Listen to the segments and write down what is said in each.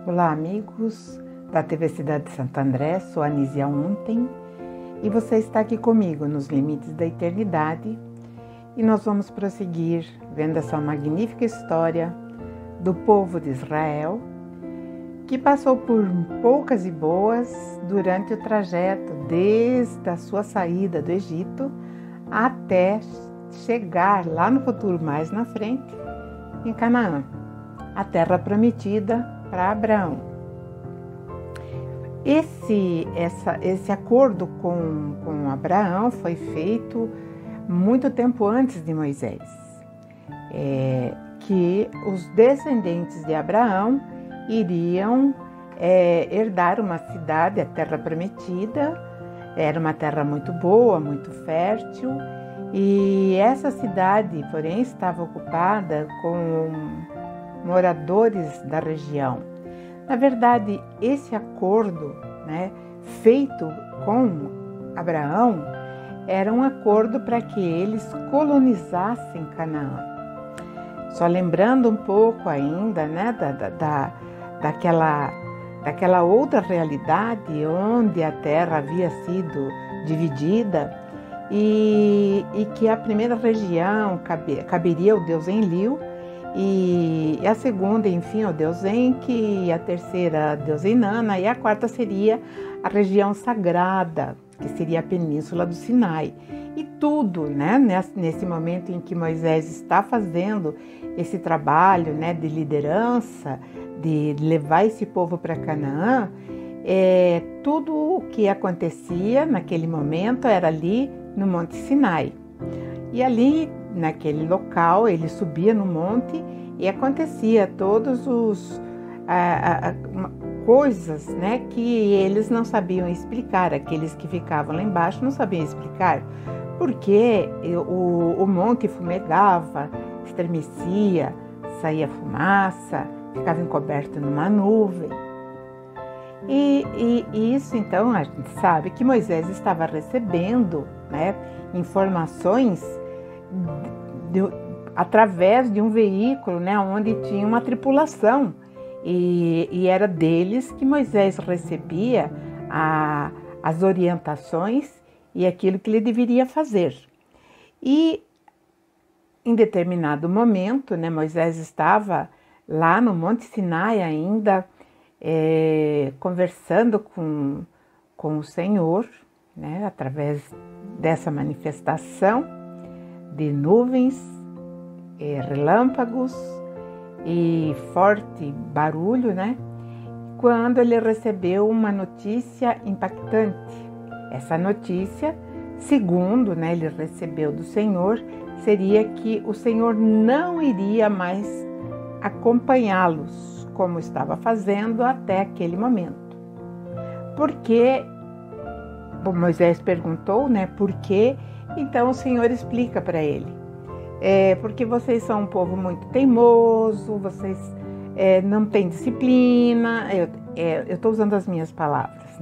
Olá, amigos da TV Cidade de Santo André, sou a Anísia Ontem e você está aqui comigo nos Limites da Eternidade e nós vamos prosseguir vendo essa magnífica história do povo de Israel que passou por poucas e boas durante o trajeto desde a sua saída do Egito até chegar lá no futuro, mais na frente, em Canaã, a terra prometida para Abraão. Esse acordo com Abraão foi feito muito tempo antes de Moisés, que os descendentes de Abraão iriam herdar uma cidade, a terra prometida. Era uma terra muito boa, muito fértil, e essa cidade, porém, estava ocupada com moradores da região. Na verdade, esse acordo, feito com Abraão, era um acordo para que eles colonizassem Canaã. Só lembrando um pouco ainda, daquela outra realidade onde a terra havia sido dividida e que a primeira região caberia ao deus Enlil, e a segunda, enfim, ao deus Enki, a terceira, a deusa Inanna, e a quarta seria a região sagrada, que seria a Península do Sinai. E tudo, nesse momento em que Moisés está fazendo esse trabalho, de liderança, de levar esse povo para Canaã, tudo o que acontecia naquele momento era ali no Monte Sinai. E ali, naquele local, ele subia no monte e acontecia todas coisas, que eles não sabiam explicar. Aqueles que ficavam lá embaixo não sabiam explicar porque o monte fumegava, estremecia, saía fumaça, ficava encoberto numa nuvem. E isso, então, a gente sabe que Moisés estava recebendo informações através de um veículo, onde tinha uma tripulação, e era deles que Moisés recebia as orientações e aquilo que ele deveria fazer. E em determinado momento, Moisés estava lá no Monte Sinai ainda, conversando com o Senhor, através dessa manifestação de nuvens, relâmpagos e forte barulho, quando ele recebeu uma notícia impactante. Essa notícia, segundo ele recebeu do Senhor, seria que o Senhor não iria mais acompanhá-los como estava fazendo até aquele momento. Porque Moisés perguntou, por quê? Então o Senhor explica para ele. Porque vocês são um povo muito teimoso, vocês não têm disciplina. Eu estou usando as minhas palavras,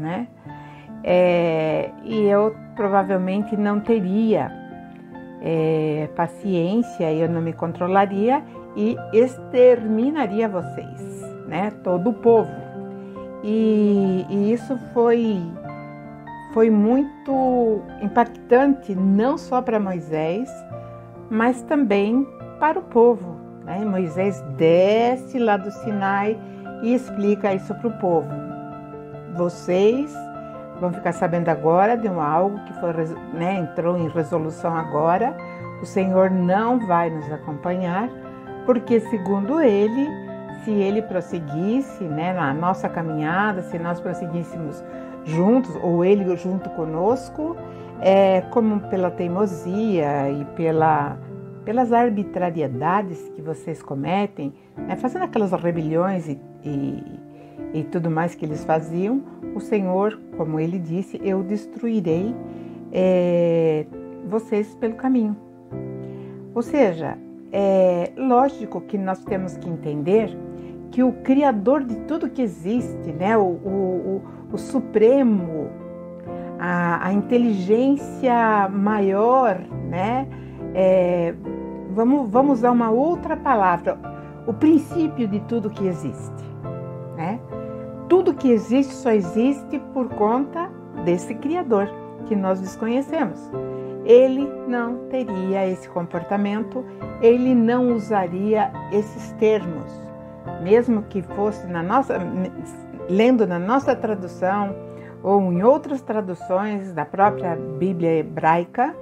e eu provavelmente não teria paciência, eu não me controlaria e exterminaria vocês, todo o povo. E isso foi muito impactante, não só para Moisés, mas também para o povo. Moisés desce lá do Sinai e explica isso para o povo. Vocês vão ficar sabendo agora de algo que entrou em resolução agora. O Senhor não vai nos acompanhar, porque segundo ele, se ele prosseguisse na nossa caminhada, se nós prosseguíssemos juntos, ou ele junto conosco, como pela teimosia e pelas arbitrariedades que vocês cometem, fazendo aquelas rebeliões e tudo mais que eles faziam, o Senhor, como ele disse, eu destruirei vocês pelo caminho. Ou seja, é lógico que nós temos que entender que o Criador de tudo que existe, o Supremo, a inteligência maior, vamos usar uma outra palavra, o princípio de tudo que existe, tudo que existe só existe por conta desse Criador que nós desconhecemos. Ele não teria esse comportamento, ele não usaria esses termos, mesmo que fosse lendo na nossa tradução ou em outras traduções da própria Bíblia hebraica.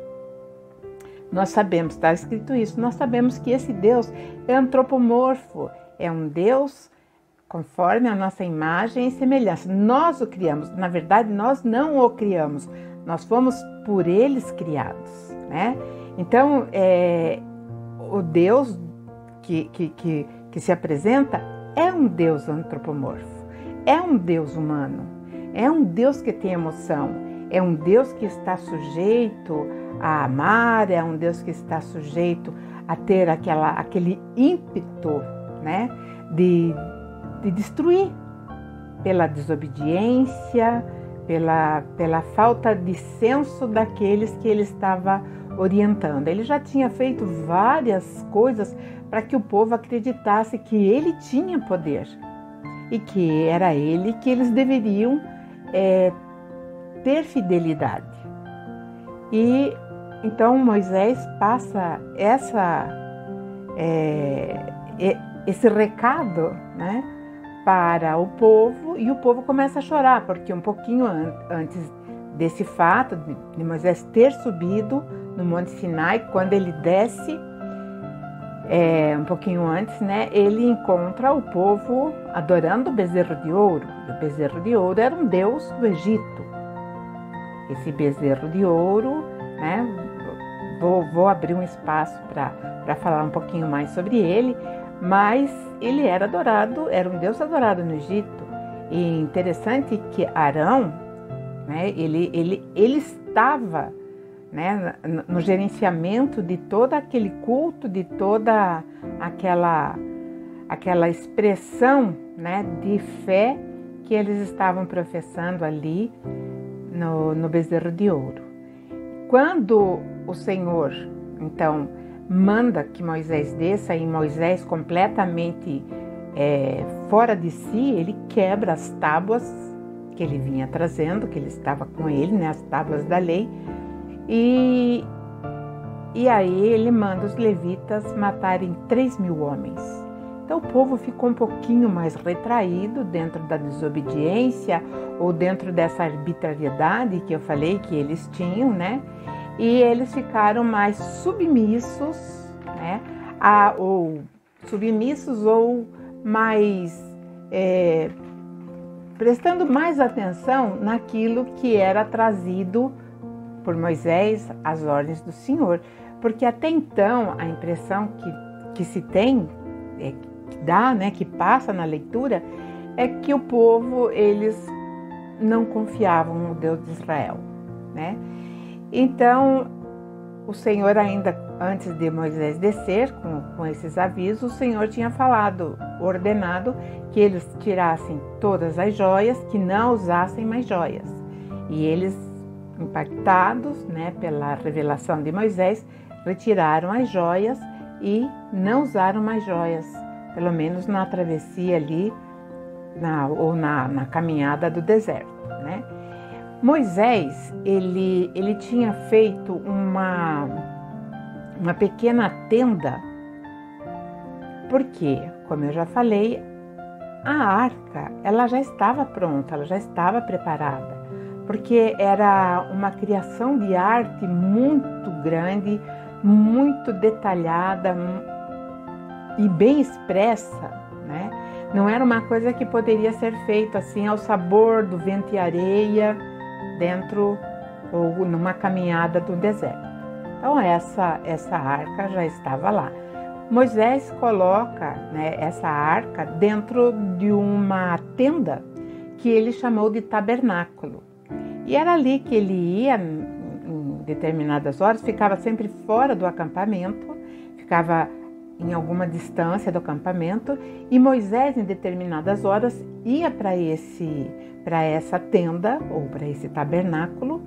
Nós sabemos, está escrito isso, nós sabemos que esse Deus é antropomorfo, é um Deus conforme a nossa imagem e semelhança. Nós o criamos, na verdade nós não o criamos, nós fomos por eles criados, né? Então, o Deus que se apresenta é um Deus antropomorfo, é um Deus humano, é um Deus que tem emoção, é um Deus que está sujeito a amar, é um Deus que está sujeito a ter aquele ímpeto, né, de destruir pela desobediência, pela falta de senso daqueles que ele estava orientando. Ele já tinha feito várias coisas para que o povo acreditasse que ele tinha poder e que era ele que eles deveriam ter fidelidade. E então Moisés passa esse recado, né, para o povo, e o povo começa a chorar, porque um pouquinho antes desse fato de Moisés ter subido no Monte Sinai, quando ele desce, um pouquinho antes, né, ele encontra o povo adorando o bezerro de ouro. O bezerro de ouro era um deus do Egito. Esse bezerro de ouro, né, vou abrir um espaço para falar um pouquinho mais sobre ele, mas ele era adorado, era um deus adorado no Egito. E interessante que Arão, né, ele estava, né, no gerenciamento de todo aquele culto, de toda aquela expressão, né, de fé que eles estavam professando ali no bezerro de ouro. Quando o Senhor, então, manda que Moisés desça, e Moisés completamente fora de si, ele quebra as tábuas que ele vinha trazendo, que ele estava com ele, né, as tábuas da lei, e aí ele manda os levitas matarem 3.000 homens. Então o povo ficou um pouquinho mais retraído dentro da desobediência ou dentro dessa arbitrariedade que eu falei que eles tinham, né? E eles ficaram mais submissos, né? Ou mais prestando mais atenção naquilo que era trazido por Moisés, as ordens do Senhor. Porque até então a impressão que se tem, que dá, né, que passa na leitura, é que o povo, eles não confiavam no Deus de Israel, né? Então, o Senhor, ainda antes de Moisés descer com esses avisos, o Senhor tinha ordenado que eles tirassem todas as joias, que não usassem mais joias. E eles, impactados, né, pela revelação de Moisés, retiraram as joias e não usaram mais joias, pelo menos na travessia ali, na caminhada do deserto, né? Moisés, ele tinha feito uma pequena tenda, porque, como eu já falei, a arca, ela já estava pronta, ela já estava preparada, porque era uma criação de arte muito grande, muito detalhada e bem expressa, né? Não era uma coisa que poderia ser feita assim ao sabor do vento e areia, dentro ou numa caminhada do deserto. Então essa arca já estava lá. Moisés coloca, né, essa arca dentro de uma tenda que ele chamou de tabernáculo. E era ali que ele ia em determinadas horas, ficava sempre fora do acampamento, ficava em alguma distância do acampamento, e Moisés, em determinadas horas, ia para essa tenda ou para esse tabernáculo,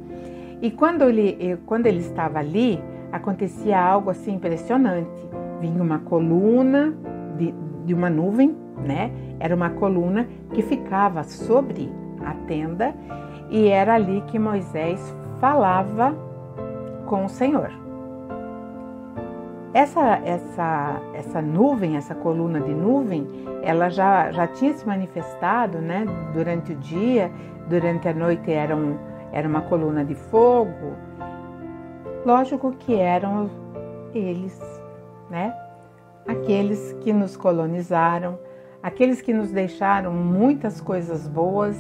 e quando ele estava ali, acontecia algo assim impressionante. Vinha uma coluna de uma nuvem, né? Era uma coluna que ficava sobre a tenda e era ali que Moisés falava com o Senhor. Essa nuvem, essa coluna de nuvem, ela já tinha se manifestado, né? Durante o dia, durante a noite era uma coluna de fogo. Lógico que eram eles, né? Aqueles que nos colonizaram, aqueles que nos deixaram muitas coisas boas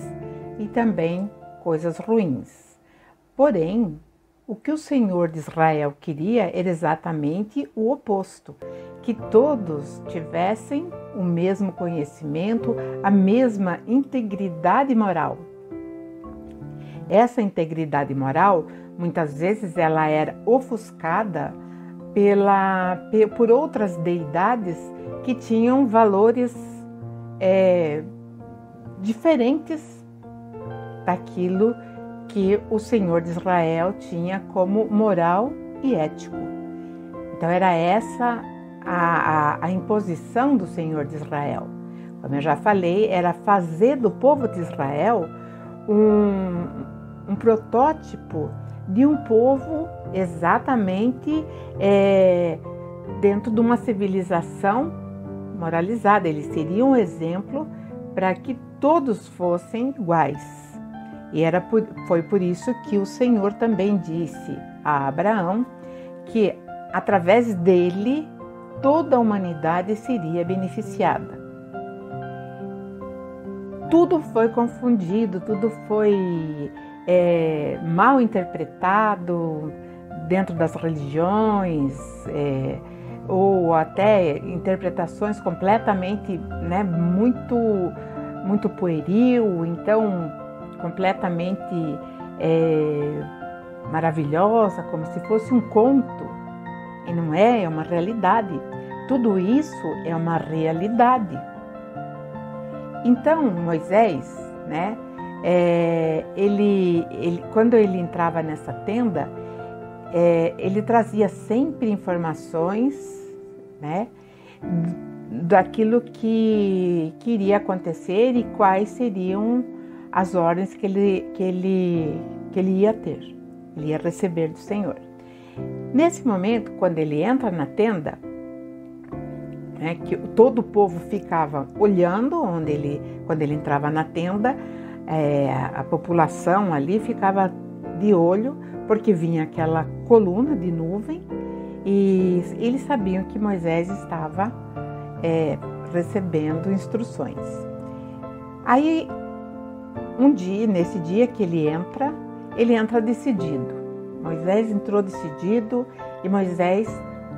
e também coisas ruins. Porém, o que o Senhor de Israel queria era exatamente o oposto, que todos tivessem o mesmo conhecimento, a mesma integridade moral. Essa integridade moral, muitas vezes, ela era ofuscada por outras deidades que tinham valores diferentes daquilo que o Senhor de Israel tinha como moral e ético. Então era essa a imposição do Senhor de Israel. Como eu já falei, era fazer do povo de Israel um protótipo de um povo exatamente dentro de uma civilização moralizada. Eles seriam um exemplo para que todos fossem iguais. E foi por isso que o Senhor também disse a Abraão que através dele toda a humanidade seria beneficiada. Tudo foi confundido, tudo foi mal interpretado dentro das religiões, ou até interpretações completamente, né, muito pueril, então completamente maravilhosa, como se fosse um conto. E não é uma realidade. Tudo isso é uma realidade. Então, Moisés, né, quando ele entrava nessa tenda, ele trazia sempre informações, né, daquilo que iria acontecer e quais seriam as ordens que ele ia ter, ele ia receber do Senhor. Nesse momento, quando ele entra na tenda, né, que todo o povo ficava olhando quando ele entrava na tenda, a população ali ficava de olho, porque vinha aquela coluna de nuvem e eles sabiam que Moisés estava recebendo instruções. Aí, nesse dia que ele entra decidido. Moisés entrou decidido e Moisés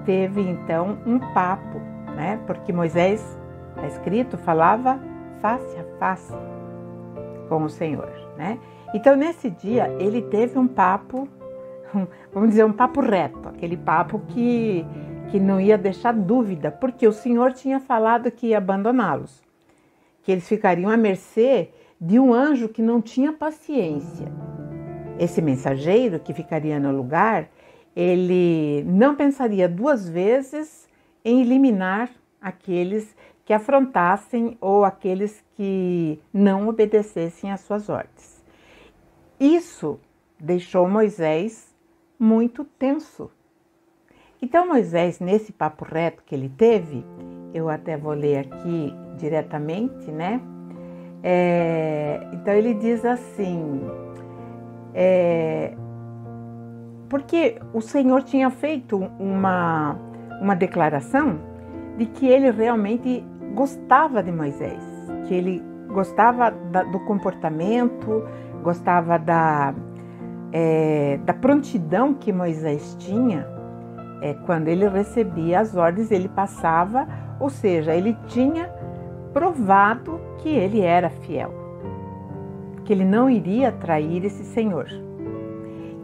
teve então um papo, né? Porque Moisés, está escrito, falava face a face com o Senhor, né? Então nesse dia ele teve um papo, vamos dizer, um papo reto, aquele papo que não ia deixar dúvida, porque o Senhor tinha falado que ia abandoná-los, que eles ficariam à mercê de um anjo que não tinha paciência. Esse mensageiro que ficaria no lugar, ele não pensaria duas vezes em eliminar aqueles que afrontassem ou aqueles que não obedecessem às suas ordens. Isso deixou Moisés muito tenso. Então Moisés, nesse papo reto que ele teve, eu até vou ler aqui diretamente, né? Então ele diz assim, porque o Senhor tinha feito uma declaração de que ele realmente gostava de Moisés, que ele gostava do comportamento, gostava da prontidão que Moisés tinha. Quando ele recebia as ordens, ele passava, ou seja, ele tinha provado que ele era fiel, que ele não iria trair esse Senhor.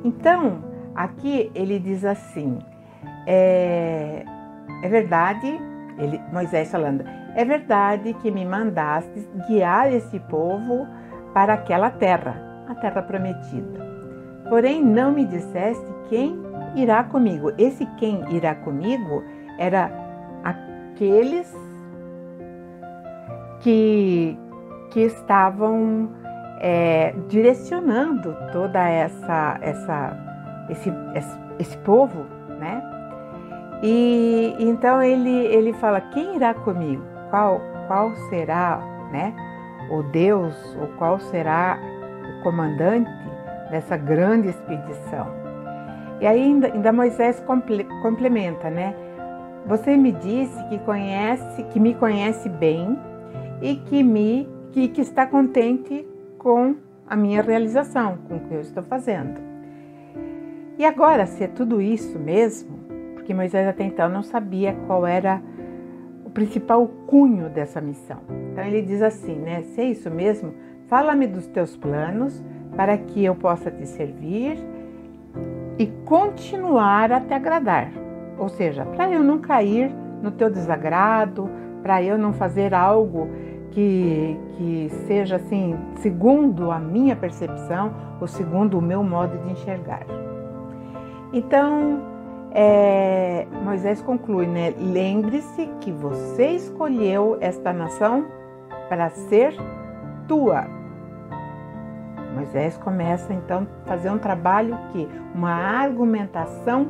Então, aqui ele diz assim, é verdade, Moisés falando, é verdade que me mandaste guiar esse povo para aquela terra, a terra prometida. Porém, não me disseste quem irá comigo. Esse quem irá comigo era aqueles que estavam direcionando toda esse povo, né? E então ele fala: quem irá comigo? Qual será, né, o Deus, ou qual será o comandante dessa grande expedição? E aí ainda Moisés complementa, né? Você me disse que me conhece bem e que está contente com a minha realização, com o que eu estou fazendo. E agora, se é tudo isso mesmo, porque Moisés até então não sabia qual era o principal cunho dessa missão. Então ele diz assim, né? Se é isso mesmo, fala-me dos teus planos para que eu possa te servir e continuar a te agradar. Ou seja, para eu não cair no teu desagrado, para eu não fazer algo que seja assim, segundo a minha percepção ou segundo o meu modo de enxergar. Então, Moisés conclui, né? Lembre-se que você escolheu esta nação para ser tua. Moisés começa então a fazer um trabalho uma argumentação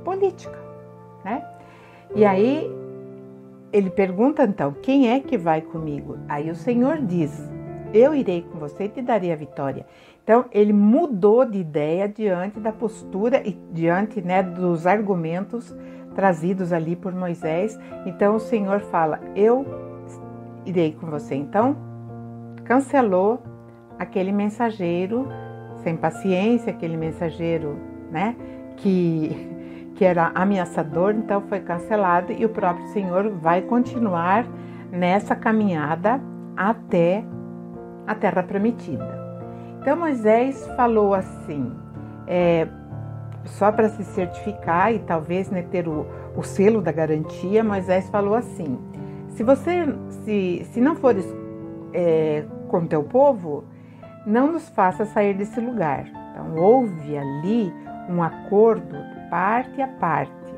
política, né? E aí ele pergunta então, quem é que vai comigo? Aí o Senhor diz, eu irei com você e te darei a vitória. Então ele mudou de ideia diante da postura e diante, né, dos argumentos trazidos ali por Moisés. Então o Senhor fala, eu irei com você. Então cancelou aquele mensageiro sem paciência, aquele mensageiro, né, que era ameaçador, então foi cancelado e o próprio Senhor vai continuar nessa caminhada até a Terra Prometida. Então Moisés falou assim, só para se certificar e talvez, né, ter o selo da garantia, Moisés falou assim, se não fores com teu povo, não nos faça sair desse lugar. Então houve ali um acordo de parte a parte.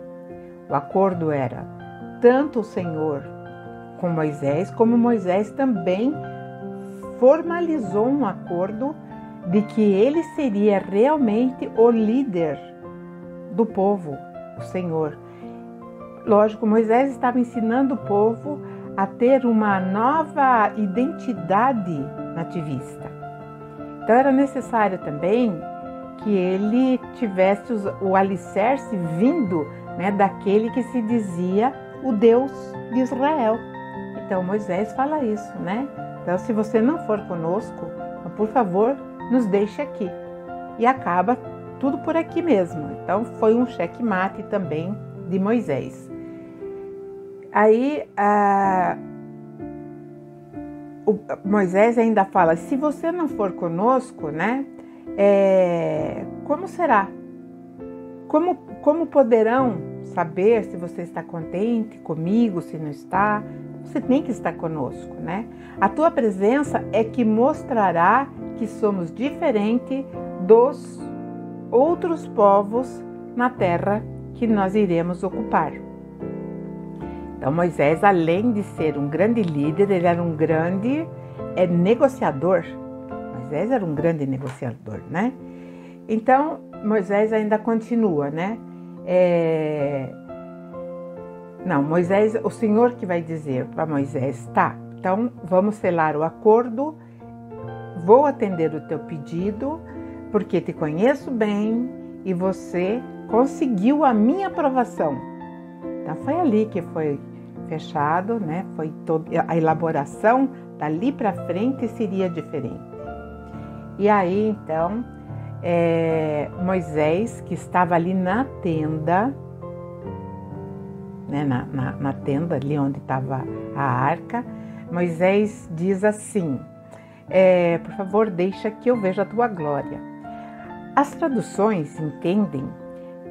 O acordo era tanto o Senhor com Moisés, como Moisés também formalizou um acordo de que ele seria realmente o líder do povo, o Senhor. Lógico, Moisés estava ensinando o povo a ter uma nova identidade nativista. Então era necessário também que ele tivesse o alicerce vindo, né, daquele que se dizia o Deus de Israel. Então Moisés fala isso, né? Então, se você não for conosco, por favor, nos deixe aqui. E acaba tudo por aqui mesmo. Então foi um xeque-mate também de Moisés. Aí Moisés ainda fala, se você não for conosco, né? Como será? Como poderão saber se você está contente comigo, se não está? Você tem que estar conosco, né? A tua presença é que mostrará que somos diferentes dos outros povos na terra que nós iremos ocupar. Então Moisés, além de ser um grande líder, ele era um grande negociador. Moisés era um grande negociador, né? Então Moisés ainda continua, né? Não, Moisés, o Senhor que vai dizer para Moisés, tá, então vamos selar o acordo, vou atender o teu pedido, porque te conheço bem e você conseguiu a minha aprovação. Então foi ali que foi fechado, né? Foi a elaboração dali para frente seria diferente. E aí então Moisés, que estava ali na tenda, né, na tenda ali onde estava a arca, Moisés diz assim, por favor, deixa que eu veja a tua glória. As traduções entendem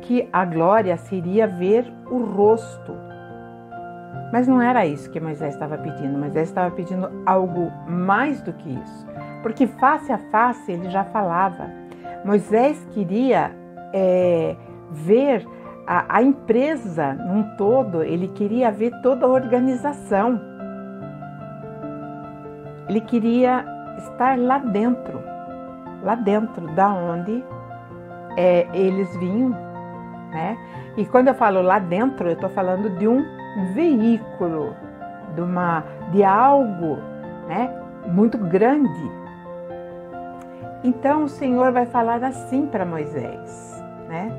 que a glória seria ver o rosto, mas não era isso que Moisés estava pedindo. Moisés estava pedindo algo mais do que isso, porque face a face ele já falava. Moisés queria ver a empresa num todo, ele queria ver toda a organização. ele queria estar lá dentro da onde eles vinham, né? E quando eu falo lá dentro, eu estou falando de um veículo, de algo, né, muito grande. Então o Senhor vai falar assim para Moisés, né?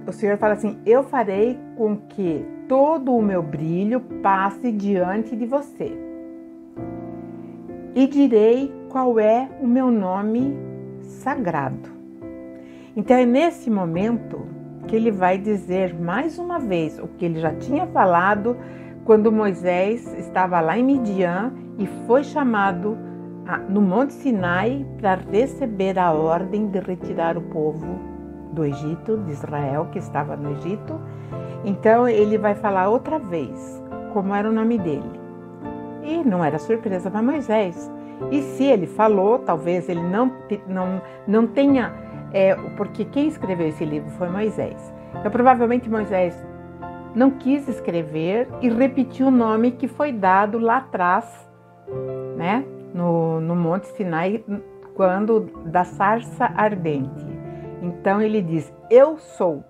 O Senhor fala assim: eu farei com que todo o meu brilho passe diante de você e direi qual é o meu nome sagrado. Então é nesse momento que ele vai dizer mais uma vez o que ele já tinha falado quando Moisés estava lá em Midian e foi chamado no Monte Sinai para receber a ordem de retirar o povo do Egito, de Israel, que estava no Egito. Então ele vai falar outra vez como era o nome dele. E não era surpresa para Moisés. E se ele falou, talvez ele não tenha, porque quem escreveu esse livro foi Moisés. Então provavelmente Moisés não quis escrever e repetiu o nome que foi dado lá atrás, né, no Monte Sinai, quando da sarça ardente. Então ele diz: eu sou.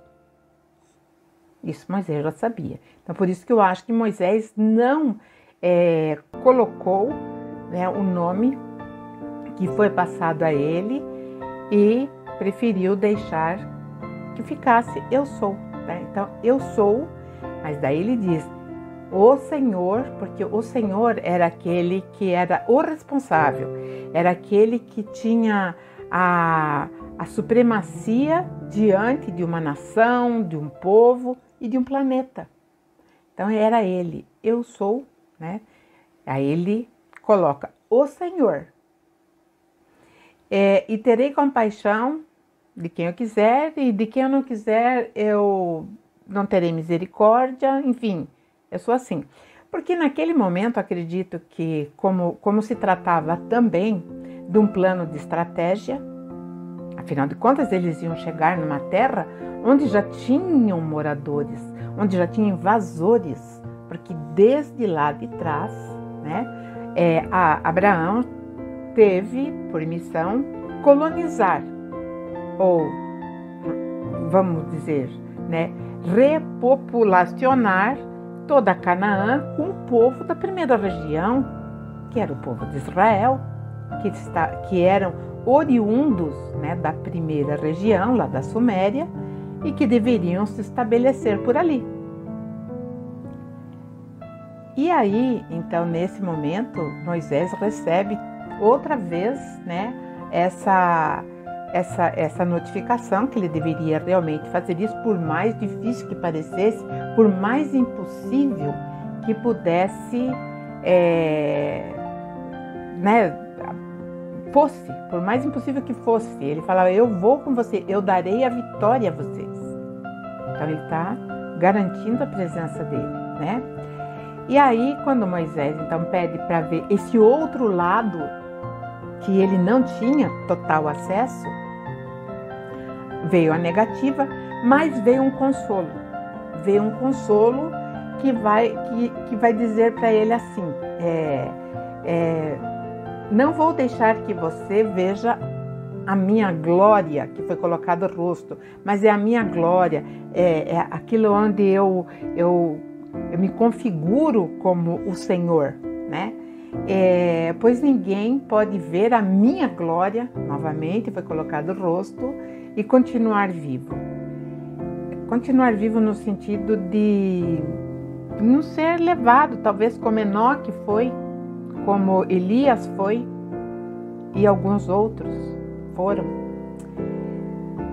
Isso Moisés já sabia. Então por isso que eu acho que Moisés não colocou, né, o nome que foi passado a ele e preferiu deixar que ficasse eu sou, né? Então eu sou, mas daí ele diz o Senhor, porque o Senhor era aquele que era o responsável, era aquele que tinha a supremacia diante de uma nação, de um povo e de um planeta. Então era ele, eu sou, né? Aí ele coloca o Senhor. E terei compaixão de quem eu quiser e de quem eu não quiser eu não terei misericórdia, enfim, eu sou assim. Porque naquele momento acredito que como se tratava também de um plano de estratégia, afinal de contas eles iam chegar numa terra onde já tinham moradores, onde já tinham invasores, porque desde lá de trás, né, Abraão teve por missão colonizar, ou vamos dizer, né, repopulacionar toda Canaã com o povo da primeira região, que era o povo de Israel, que eram oriundos, né, da primeira região, lá da Suméria, e que deveriam se estabelecer por ali. E aí, então, nesse momento, Moisés recebe outra vez, né, essa notificação que ele deveria realmente fazer isso, por mais difícil que parecesse, por mais impossível que pudesse, né, fosse, por mais impossível que fosse. Ele falava: eu vou com você, eu darei a vitória a vocês. Então ele está garantindo a presença dele, né? E aí, quando Moisés então pede para ver esse outro lado que ele não tinha total acesso, veio a negativa, mas veio um consolo. Veio um consolo que vai dizer para ele assim: não vou deixar que você veja a minha glória, que foi colocado o rosto, mas é a minha glória, é aquilo onde eu me configuro como o Senhor, né? Pois ninguém pode ver a minha glória, novamente foi colocado o rosto, e continuar vivo. Continuar vivo no sentido de não ser levado, talvez como Enoque foi, como Elias foi, e alguns outros foram.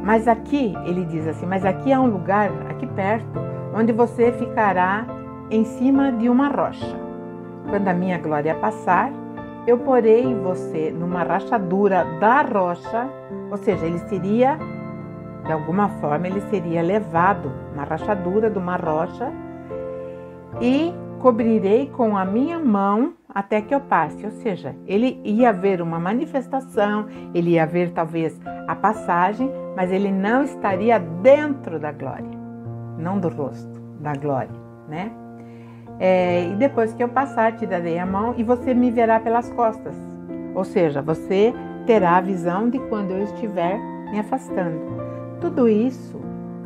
Mas aqui, ele diz assim, mas aqui há um lugar, aqui perto, onde você ficará em cima de uma rocha. Quando a minha glória passar, eu porei você numa rachadura da rocha, ou seja, ele seria, de alguma forma, ele seria levado na rachadura de uma rocha e cobrirei com a minha mão até que eu passe. Ou seja, ele ia ver uma manifestação, ele ia ver talvez a passagem, mas ele não estaria dentro da glória, não do rosto, da glória, né? E depois que eu passar, te darei a mão e você me verá pelas costas. Ou seja, você terá a visão de quando eu estiver me afastando. Tudo isso,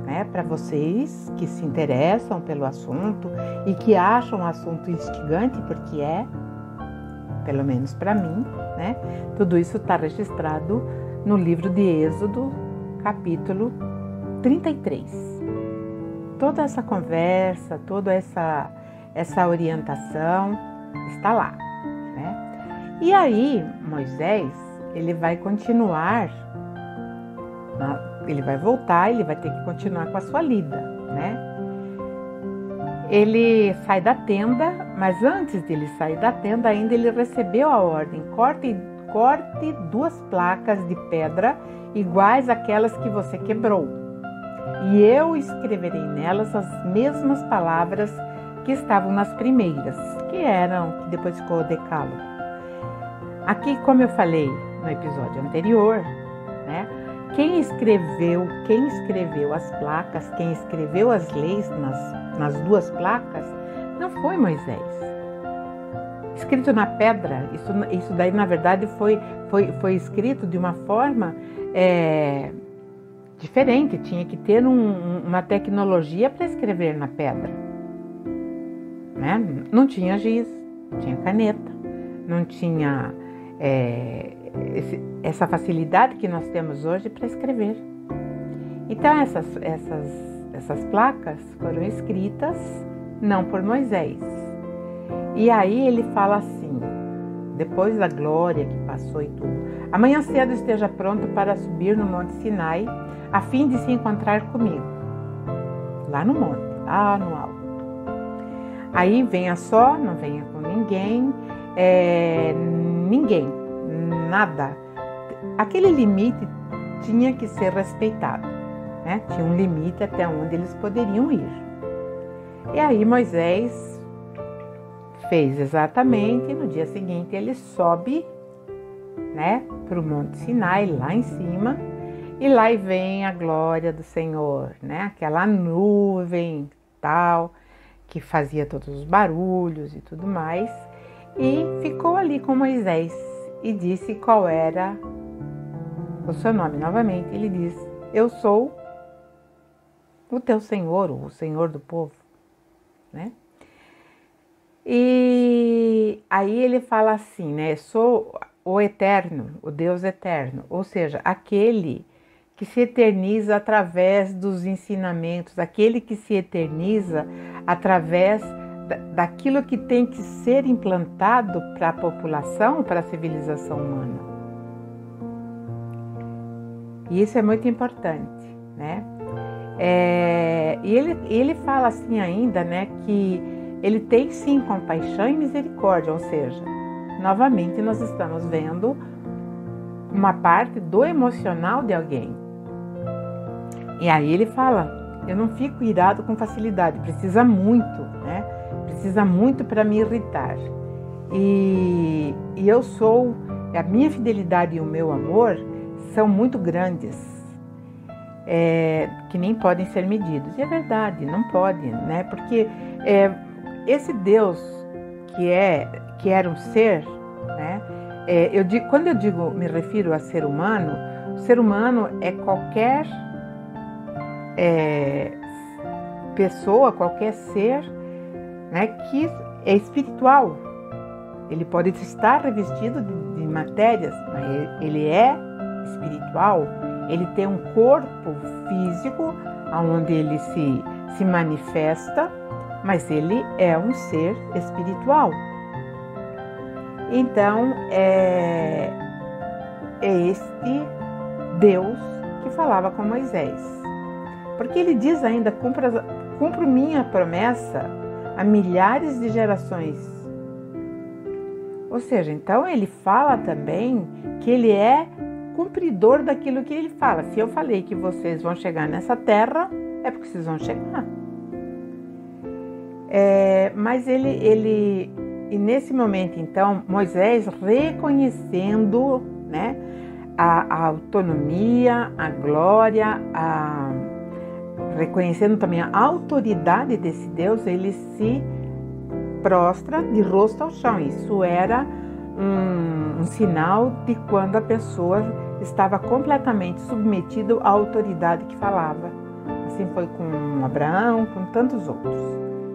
né, para vocês que se interessam pelo assunto e que acham o assunto instigante, porque é, pelo menos para mim, né, tudo isso está registrado no livro de Êxodo, capítulo 33. Toda essa conversa, toda essa orientação está lá, né? E aí, Moisés, ele vai continuar, ele vai voltar, ele vai ter que continuar com a sua lida, né? Ele sai da tenda, mas antes de ele sair da tenda, ainda ele recebeu a ordem: corte 2 placas de pedra iguais àquelas que você quebrou, e eu escreverei nelas as mesmas palavras que estavam nas primeiras, que depois ficou o decálogo. Aqui, como eu falei no episódio anterior, né, quem escreveu as placas, quem escreveu as leis nas 2 placas, não foi Moisés. Escrito na pedra, isso daí na verdade foi escrito de uma forma diferente, tinha que ter uma tecnologia para escrever na pedra, né? Não tinha giz, não tinha caneta, não tinha essa facilidade que nós temos hoje para escrever. Então essas placas foram escritas não por Moisés. E aí ele fala assim, depois da glória que passou e tudo: amanhã cedo esteja pronto para subir no Monte Sinai, a fim de se encontrar comigo, lá no monte, lá no alto. Aí venha só, não venha com ninguém, nada. Aquele limite tinha que ser respeitado, né? Tinha um limite até onde eles poderiam ir. E aí Moisés fez exatamente, e no dia seguinte ele sobe, né, para o Monte Sinai, lá em cima, e lá vem a glória do Senhor, né? Aquela nuvem tal, que fazia todos os barulhos e tudo mais, e ficou ali com Moisés e disse qual era o seu nome. Novamente ele diz: eu sou o teu Senhor, o Senhor do povo, né? E aí ele fala assim, né? Sou o Eterno, o Deus Eterno, ou seja, aquele que se eterniza através dos ensinamentos, aquele que se eterniza através daquilo que tem que ser implantado para a população, para a civilização humana. E isso é muito importante, né? E ele fala assim ainda, né, que ele tem sim compaixão e misericórdia, ou seja, novamente nós estamos vendo uma parte do emocional de alguém. E aí ele fala: eu não fico irado com facilidade, precisa muito, né? Precisa muito para me irritar. E eu sou, a minha fidelidade e o meu amor são muito grandes, que nem podem ser medidos. E é verdade, não pode, né? Porque esse Deus que era um ser, né? Quando eu me refiro a ser humano, o ser humano é qualquer pessoa, qualquer ser, né, que é espiritual. Ele pode estar revestido de matérias, mas ele é espiritual. Ele tem um corpo físico onde ele se manifesta, mas ele é um ser espiritual. Então, é este Deus que falava com Moisés. Porque ele diz ainda: cumpro minha promessa a milhares de gerações. Ou seja, então ele fala também que ele é cumpridor daquilo que ele fala. Se eu falei que vocês vão chegar nessa terra, é porque vocês vão chegar. Mas e nesse momento, então, Moisés reconhecendo, né, a autonomia, a glória, reconhecendo também a autoridade desse Deus, ele se prostra de rosto ao chão. Isso era um sinal de quando a pessoa estava completamente submetida à autoridade que falava. Assim foi com Abraão, com tantos outros.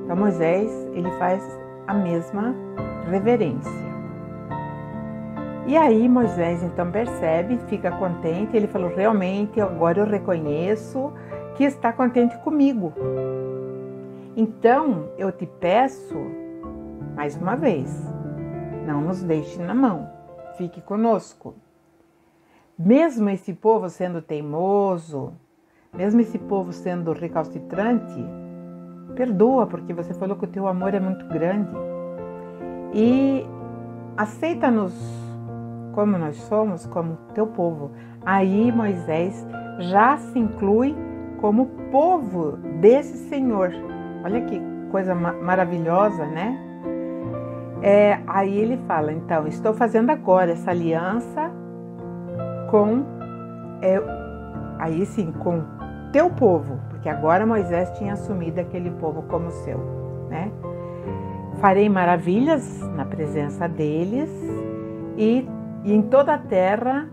Então Moisés, ele faz a mesma reverência. E aí Moisés então percebe, fica contente, ele falou, realmente agora eu reconheço que está contente comigo. Então eu te peço, mais uma vez, não nos deixe na mão, fique conosco. Mesmo esse povo sendo teimoso, mesmo esse povo sendo recalcitrante, perdoa, porque você falou que o teu amor é muito grande. E aceita-nos como nós somos, como teu povo. Aí Moisés já se inclui como povo desse Senhor. Olha que coisa maravilhosa, né? Aí ele fala, então, estou fazendo agora essa aliança com, aí sim, com teu povo, porque agora Moisés tinha assumido aquele povo como seu, né? Farei maravilhas na presença deles e em toda a terra,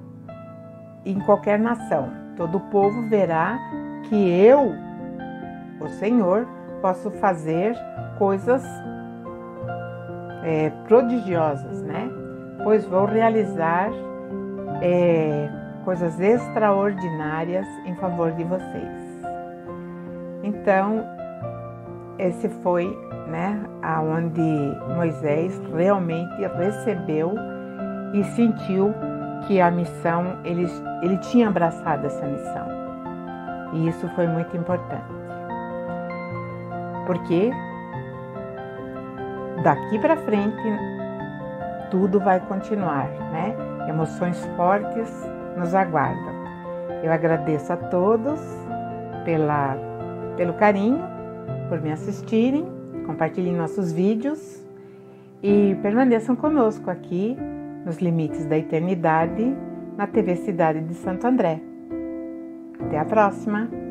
em qualquer nação, todo o povo verá que eu, o Senhor, posso fazer coisas prodigiosas, né? Pois vou realizar coisas extraordinárias em favor de vocês. Então, esse foi, né, aonde Moisés realmente recebeu e sentiu que a missão, ele tinha abraçado essa missão. E isso foi muito importante. Porque daqui para frente tudo vai continuar, né? Emoções fortes nos aguardam. Eu agradeço a todos pelo carinho, por me assistirem, compartilhem nossos vídeos e permaneçam conosco aqui nos Limites da Eternidade, na TV Cidade de Santo André. Até a próxima!